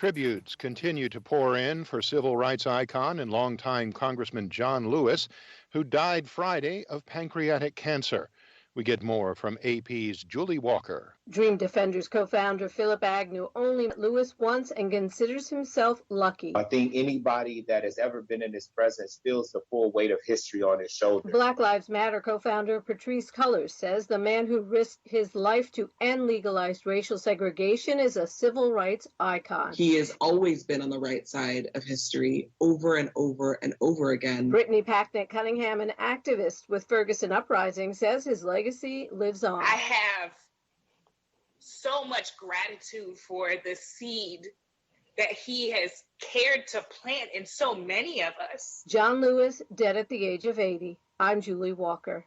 Tributes continue to pour in for civil rights icon and longtime Congressman John Lewis, who died Friday of pancreatic cancer. We get more from AP's Julie Walker. Dream Defenders co-founder Philip Agnew only met Lewis once and considers himself lucky. I think anybody that has ever been in his presence feels the full weight of history on his shoulders. Black Lives Matter co-founder Patrisse Cullors says the man who risked his life to end legalized racial segregation is a civil rights icon. He has always been on the right side of history over and over and over again. Brittany Packnett Cunningham, an activist with Ferguson Uprising, says his legacy lives on. I have so much gratitude for the seed that he has cared to plant in so many of us. John Lewis, dead at the age of 80. I'm Julie Walker.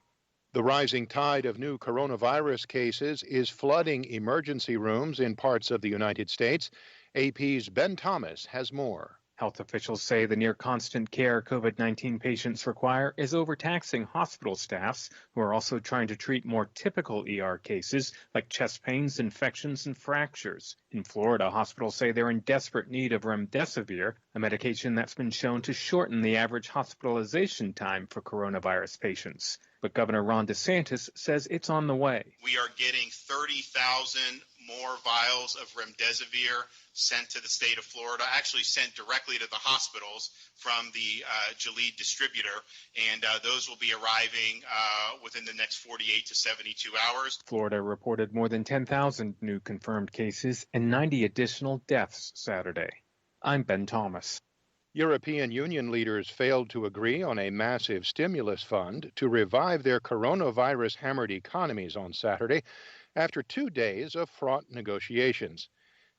The rising tide of new coronavirus cases is flooding emergency rooms in parts of the United States. AP's Ben Thomas has more. Health officials say the near constant care COVID-19 patients require is overtaxing hospital staffs who are also trying to treat more typical ER cases like chest pains, infections, and fractures. In Florida, hospitals say they're in desperate need of remdesivir, a medication that's been shown to shorten the average hospitalization time for coronavirus patients. But Governor Ron DeSantis says it's on the way. We are getting 30,000 more vials of remdesivir sent to the state of Florida, actually sent directly to the hospitals from the Gilead distributor, and those will be arriving within the next 48 to 72 hours. Florida reported more than 10,000 new confirmed cases and 90 additional deaths Saturday. I'm Ben Thomas. European Union leaders failed to agree on a massive stimulus fund to revive their coronavirus-hammered economies on Saturday after 2 days of fraught negotiations.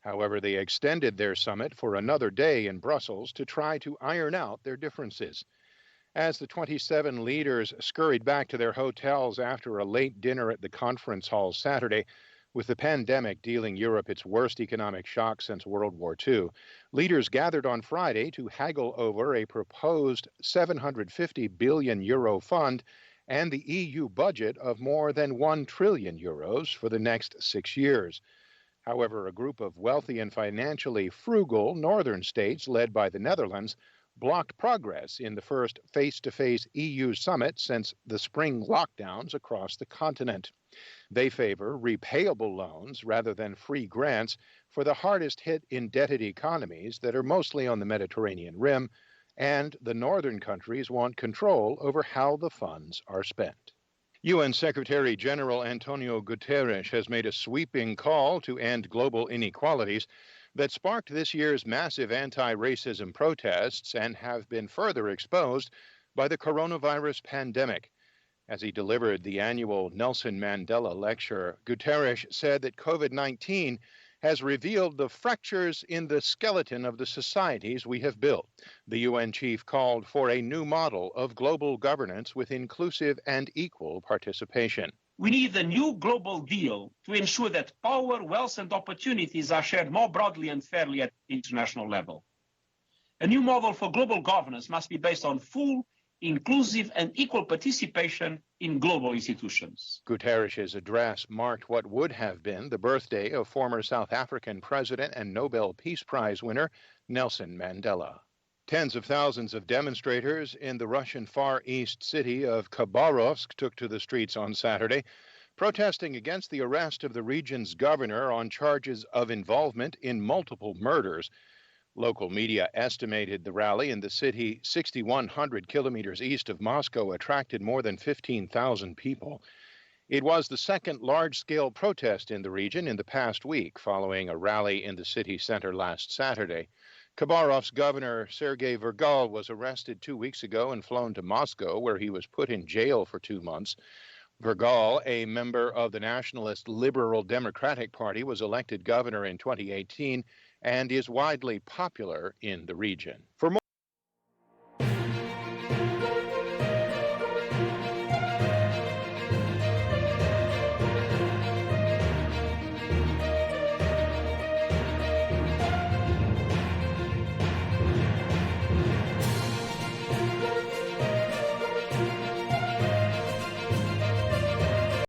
However, they extended their summit for another day in Brussels to try to iron out their differences. As the 27 leaders scurried back to their hotels after a late dinner at the conference hall Saturday, with the pandemic dealing Europe its worst economic shock since World War II, leaders gathered on Friday to haggle over a proposed €750 billion fund and the EU budget of more than €1 trillion for the next 6 years. However, a group of wealthy and financially frugal northern states led by the Netherlands blocked progress in the first face-to-face EU summit since the spring lockdowns across the continent. They favor repayable loans rather than free grants for the hardest-hit indebted economies that are mostly on the Mediterranean rim, and the northern countries want control over how the funds are spent. UN Secretary General Antonio Guterres has made a sweeping call to end global inequalities that sparked this year's massive anti-racism protests and have been further exposed by the coronavirus pandemic. As he delivered the annual Nelson Mandela Lecture, Guterres said that COVID-19 has revealed the fractures in the skeleton of the societies we have built. The UN chief called for a new model of global governance with inclusive and equal participation. We need a new global deal to ensure that power, wealth, and opportunities are shared more broadly and fairly at the international level. A new model for global governance must be based on full, inclusive, and equal participation in global institutions. Guterres' address marked what would have been the birthday of former South African president and Nobel Peace Prize winner Nelson Mandela. Tens of thousands of demonstrators in the Russian Far East city of Khabarovsk took to the streets on Saturday, protesting against the arrest of the region's governor on charges of involvement in multiple murders. Local media estimated the rally in the city 6,100 kilometers east of Moscow attracted more than 15,000 people. It was the second large-scale protest in the region in the past week, following a rally in the city center last Saturday. Khabarovsk's governor, Sergei Virgal, was arrested 2 weeks ago and flown to Moscow, where he was put in jail for 2 months. Virgal, a member of the nationalist Liberal Democratic Party, was elected governor in 2018 and is widely popular in the region. For more